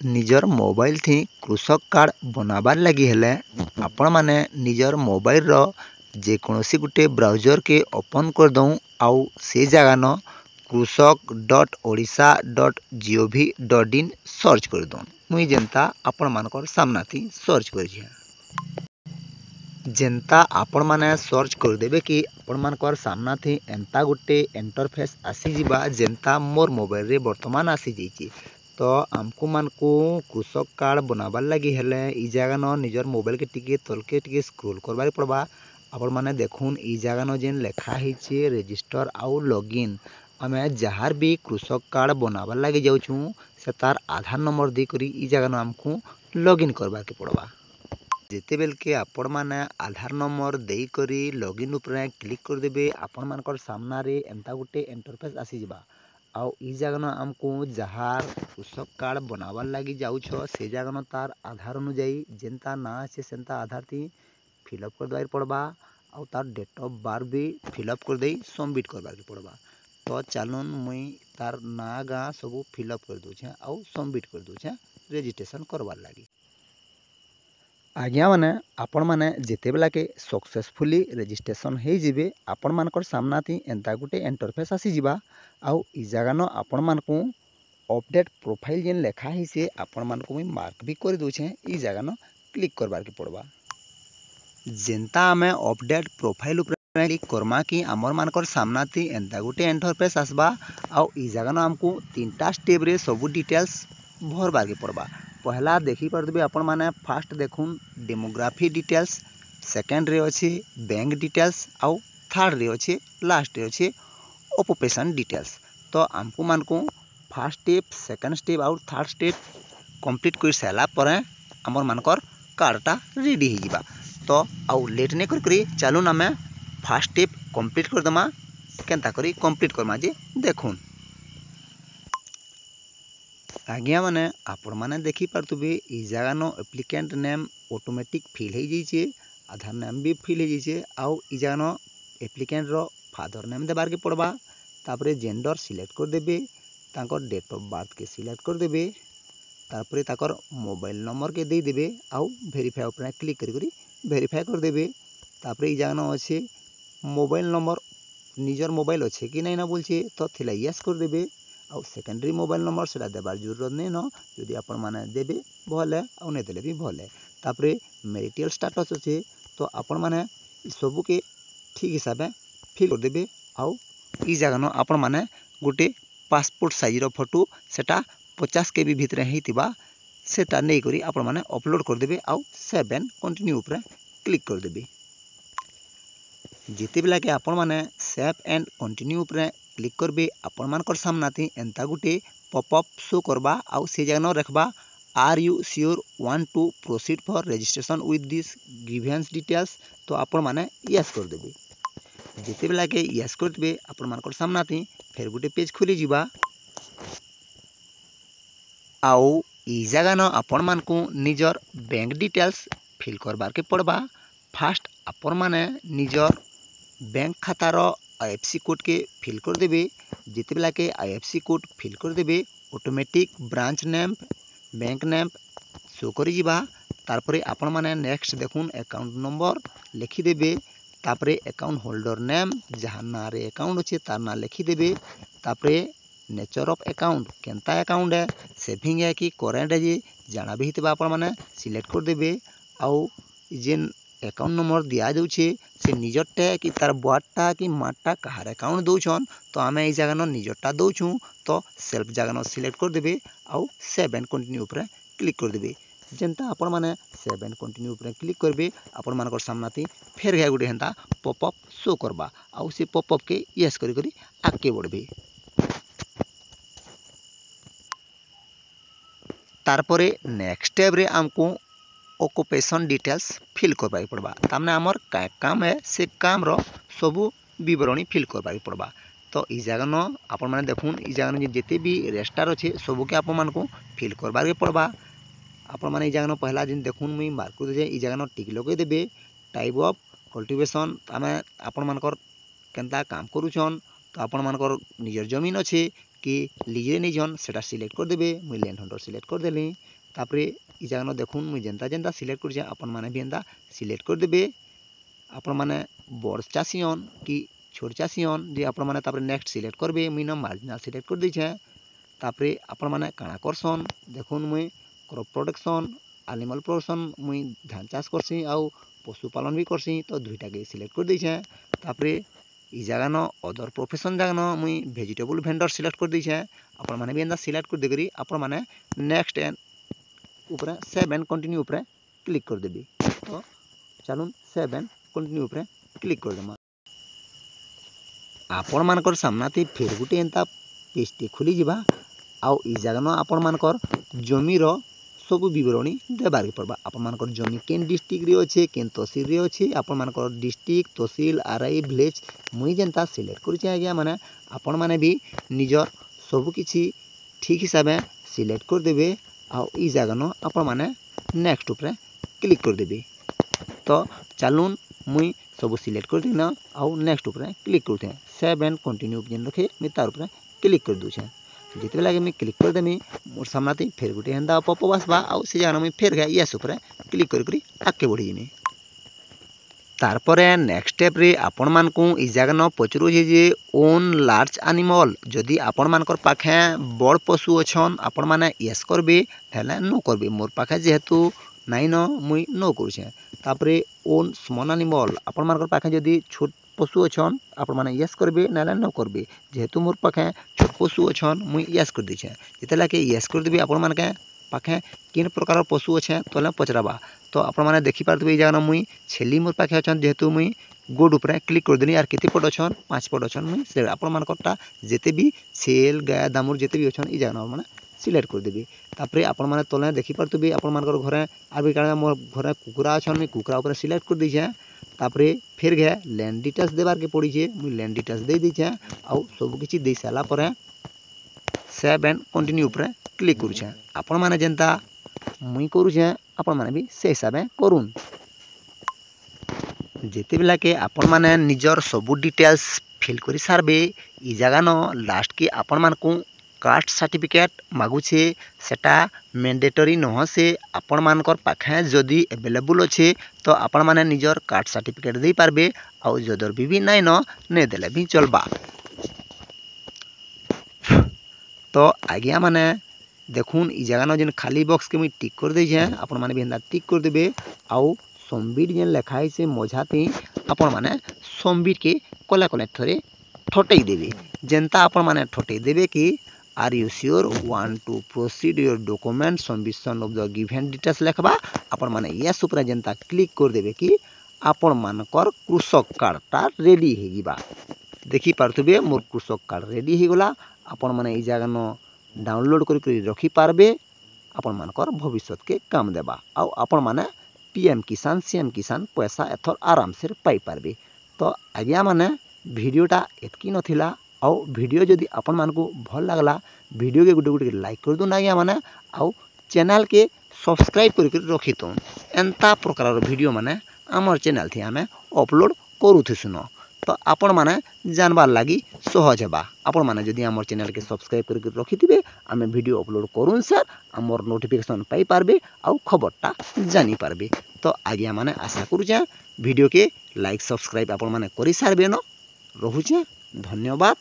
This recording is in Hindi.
निजर मोबाइल थी कृषक कार्ड बनाबार लगी हेले आपण माने निजर मोबाइल रो जेकोसी गुटे ब्राउजर के ओपन कर दऊँ आउ से जगह न कृषक.ओडिशा.gov.in सर्च कर दऊँ मुई जेनता आपण मानकर सामना थी सर्च कर जेनता आपण माने सर्च करदेबे कि आपण मानकर सामना थी एंता गुटे इंटरफेस आसी जिबा जेनता मोर मोबाइल रे वर्तमान आसी जाइए। तो आमको मानकू कृषक कार्ड बनाबार लगी हेले ई जगह न निजर मोबाइल के टिके तलके टिके स्क्रोल करबार पड़बा। आपण माने देखुन ई जगह न जेन लेखा है रजिस्टर आउ लॉगिन आमे जहार भी कृषक कार्ड बनाबार लगी जाऊँ से तार आधार नंबर देकर ई जगह न आमको लॉगिन करबार के पड़बा। जिते बेल के आपण माने आधार नंबर देकर लॉगिन उपरे क्लिक करदेबे आपण मानकर सामना रे एंता गुटे इंटरफेस आसी जिबा। आउ ई जगह न आमको जहार कृषक कार्ड बनाबार लगी जाऊछ से जगह न तार आधार अनुଯାयी जेनता ना अच्छे सेंता आधार थी फिलअप कर देबार पड़बा। आउ तार डेट ऑफ बर्थ भी फिलअप कर दे सबमिट करबार के पड़बा। तो चलून मुई तार ना गाँ सब फिलअप कर दूछे आउ सबमिट कर दूछे रजिस्ट्रेशन करबार लगी। आज्ञा माने आपण माने जिते बेला के सक्सेसफुली रजिस्ट्रेशन हो जिबे आपण मानकर सामना थी एंता गुटे इंटरफेस आसी जिबा। आउ ई जगह न आपण मानकू अपडेट प्रोफाइल जेन लेखा है से आपण मानकू मुई मार्क भी कर दूछे ई जगह न क्लिक करबार के पड़बा। जेनता आमे अपडेट प्रोफाइल ऊपर क्लिक करमा कि आमर मानकर सामना थी एंता गुटे इंटरफेस आसबा। आउ ई जगह न हमको तीनटा स्टेप रे सब डिटेल्स भरबार के पड़बा। पहला देखी पारबे आपण माने फास्ट देखुन डेमोग्राफी डिटेल्स सेकेंड रे अच्छे बैंक डिटेल्स आउ थर्ड रे अच्छे लास्ट रे अच्छे ऑक्युपेशन डिटेल्स। तो आमको मानकू फर्स्ट स्टेप सेकेंड स्टेप आउ थर्ड स्टेप कंप्लीट कर सारा पर आमर मानकर कार्डटा रेडी हो जिबा। तो आउ लेट नहीं करी चलून आमे फर्स्ट स्टेप कंप्लीट कर दमा केनता करी कंप्लीट करमा जे देखुन। आज्ञा माने आपण माने देखी पारतुबे ई जगह न एप्लिकेंट नेम ऑटोमेटिक फिल हो जाइए आधार नेम भी फिल हो जाइए। आउ ई जगह न एप्लिकेंट रो फादर नेम देबार के पड़बा। तापरे जेंडर सिलेक्ट कर देबे तांकर डेट ऑफ बर्थ के सिलेक्ट कर देबे तापरे ताकर मोबाइल नंबर के दे देबे आउ वेरीफाई ऊपर क्लिक करी वेरीफाई कर देबे। तापरे ई जगह न अच्छे मोबाइल नंबर निजर मोबाइल अच्छे कि नहीं ना बोलछे तो थिला यस कर देबे। आउ सेकेंडरी मोबाइल नंबर से देबार जरूरत नहीं न यदि आपण माने देबे भले आउ नहीं देले भी भले। तापरे मैरिटल स्टेटस अच्छे तो आपण माने सबू के ठीक हिसाब फिल कर देबे। आउ ई जगह न आपण माने गुटे पासपोर्ट साइज रो फोटो सेटा 50 KB भितर हेतिबा सेटा नहीं करी आपण माने अपलोड कर देबे आउ सेव एंड कंटिन्यू ऊपर क्लिक कर देबे। जिते बेला के आपण माने सेव एंड कंटिन्यू ऊपर क्लिक करबे आपण मानकर सामना थी एंता गुटे पॉपअप शो करबा। आउ से जगह न रखबा are you sure want to proceed for registration with this grievance details. तो आपण माने यस कर देबे। जिते बेला के यस कर देबे आपण मानकर सामना थी फिर गुटे पेज खुली जिबा। आउ ई जगह न आपण मानकू निजर बैंक डिटेल्स फिल करबार के पड़बा। फास्ट आपण माने निजर बैंक खातार IFSC कोड के फिल कर देबे। जिते बेला के IFSC कोड फिल कर देबे automatic branch name bank name show करी जिबा। तारपरे आपण माने नेक्स्ट देखुन अकाउंट नंबर लिखी देबे। तापरे अकाउंट होल्डर नेम जहां ना रे अकाउंट अच्छे तार ना लिखी देबे। तापरे नेचर ऑफ अकाउंट केनता अकाउंट है सेविंग है कि करेंट है जे जाना भी हितबा आपण माने सिलेक्ट कर देबे। आउ जेन अकाउंट नंबर दिया जाउछे से निजरटा कि तार बुआटा कि माटा कहार अकाउंट दौछन तो आमे ई जगह न निजरटा दौछु तो सेल्फ जगह न सिलेक्ट कर देबे आउ सेव एंड कंटिन्यू ऊपर क्लिक कर देबे। जेनता आपण माने सेव एंड कंटिन्यू ऊपर क्लिक करबे आपण मानकर सामना थी फेर घे गुटे हेंता पॉपअप शो करबा। आउ से पॉपअप के यस करी करी आगे बढ़बे। तारपरे नेक्स्ट स्टेप रे हमको ऑक्युपेशन डिटेल्स फिल करबाई पड़बा। तामने आमर का काम है से काम रो सबू विवरणी फिल करबाई पड़बा। तो ई जगह न आपण माने देखुन ई जगह न जेते भी रेस्टार अच्छे सबू के आपण मानकू फिल करबार के पड़बा। आपण माने ई जगह न पहला जिन देखुन मुई मार्क कर दे ई जगह न टिक लगे देबे। टाइप ऑफ कल्टीवेशन आमे आपण मानकर केनता काम करूछन तो आपण मानकर निजर जमीन अच्छे कि लिजे नहीं जन सेटा सिलेक्ट कर देबे मुई लैंड हंटर सिलेक्ट कर देली तापरे इ जगह देखुन मुई जेंता जेंता सिलेक्ट कर आपण माने भी एंता सिलेक्ट कर देबे आपण माने बड़ चासीन कि छोट चासीन जे आपण माने तापरे नेक्स्ट सिलेक्ट करबे मुई न मार्जिनल सिलेक्ट कर दी छे तापरे आपण माने काणा करसन देखुन मुई क्रॉप प्रोडक्शन एनिमल प्रोडक्शन मुई धान चाष करसी आउ पशुपालन भी करसी तो दुईटा के सिलेक्ट कर दी छे तापरे इ जगह न अदर प्रोफेशन जगह न मुई वेजिटेबल वेंडर सिलेक्ट कर दी छे आपण माने भी एंदा सिलेक्ट कर देकरी आपण माने नेक्स्ट एंड ऊपर सेव एंड कंटिन्यू ऊपर क्लिक कर देबी तो चलून सेव एंड कंटिन्यू ऊपर क्लिक कर देमा आपण मानकर सामनाते फिर गुटे एंता पेजटे खुली जिबा आउ इ जगह न आपण मानकर जमीर सब विवरणी देबार पड़बा आपण मानकर जमी केन डिस्ट्रिक्ट रे अच्छे केन तहसील रे अच्छे आपण मानकर डिस्ट्रिक्ट तहसील आरआई विलेज मुई जेंता सिलेक्ट करिछे आज्ञा माने आपण माने भी निजर सब किछि ठीक हिसाबे सिलेक्ट कर देबे आउ इ जगह न आपण माने नेक्स्ट ऊपर क्लिक कर देबे तो चलून मुई सब सिलेक्ट कर देना आउ नेक्स्ट ऊपर क्लिक करते सेव एंड कंटिन्यू जेन रखे मैं तार ऊपर क्लिक कर दूछे जिते लगे मैं क्लिक कर देमी मोर सामनाते फिर गुटे हेंदा पॉपअप आसबा आउ से जगह मैं फिर गया यस ऊपर क्लिक करी आगे बढ़ी जिमी तारपरे नेक्स्ट स्टेप रे आपण मानकू इ जगह न पचरू जे ओन लार्ज एनिमल जदि आपण मानकर पाखे बड़ पशु अछन आपण माने यस करबे हेले नो करबे मोर पाखे जेहेतु नाइ न मुई नो करूछे तापरे ओन स्मॉल एनिमल आपण मानकर पाखे जदि छोट पशु अछन आपण माने यस करबे नाले नो करबे जेहेतु मोर पाखे छोट पशु अछन मुई यस कर दी छे जेतेला के यस कर देबे आपण मानके पाखे किन प्रकार पशु अच्छे तोले पचराबा तो आपण माने देखि पारतबे इ जगह मुई छेली मोर पाखे अछन जेहेतु मुई गोड ऊपर क्लिक कर देनी यार केते पट अछन 5 पट अछन मुई से आपण मानकटा जेते भी छेल गाय दामुर जेते भी अछन इ जगह माने सिलेक्ट कर देबी तापरे आपण माने तोले देखि पारतबे आपण मानकर घरे आबे कारण मोर घरे कुकुरा अछन मुई कुकुरा ऊपर सिलेक्ट कर दी छे तापरे फिर गए लैंड डिटेल्स देबार के पड़ी छे मुई लैंड डिटेल्स दे दी छे आउ सब किछि दे साला परे सेव एंड कंटिन्यू ऊपर क्लिक करू छे आपण माने जेंता मुई करू छे आपण माने भी से हिसाबे करून जेते बेला के आपण माने निजर सब डिटेल्स फिल करी सारबे इ जगह न लास्ट के आपण मानकू कास्ट सर्टिफिकेट मागुछे सेटा मैंडेटरी नह से आपण मानकर पाखे जदि अवेलेबल अच्छे तो आपण माने निजर कास्ट सर्टिफिकेट दे पारबे आउ जदर भी नाइ न देले भी चलबा तो आज्ञा माने देखुन इ जगह न जेन खाली बॉक्स के मुई टिक कर दे छे आपण माने भी हेंदा टिक कर देबे आउ सबमिट जेन लिखाई से मझाते आपण माने सबमिट के कले कले थरे ठोटई देबे जेंता आपण माने ठोटई देबे कि are you sure want to proceed your document submission of the given details लिखबा आपण माने यस ऊपर जेंता क्लिक कर देबे कि आपण मानकर कृषक कार्डटा रेडी हे जिबा देखि पारथबे मोर कृषक कार्ड रेडी हे गला आपण माने इ जगह न डाउनलोड करि रखी पारबे आपण मानकर भविष्य के काम देबा आ आपण माने पीएम किसान सीएम किसान पैसा एथर आराम से पाई पारबे तो आज्ञा माने वीडियोटा एतकी नथिला आउ वीडियो जदि आपण मानकू भल लागला वीडियो के गुटे गुटे लाइक कर दो आज्ञा माने आउ चैनल के सब्सक्राइब करि रखितोन एंता प्रकार वीडियो माने हमर चैनल थी आमे अपलोड करूथुसुन तो आपण माने जानबार लागी सहज हेबा आपण माने जदि हमर चैनल के सब्सक्राइब करि रखिथिबे आमे वीडियो अपलोड करून सर हमर नोटिफिकेशन पाई पारबे आउ खबरटा जानि पारबे तो आज्ञा माने आशा करूचे वीडियो के लाइक सब्सक्राइब आपण माने करि सारबे न रहुचे धन्यवाद।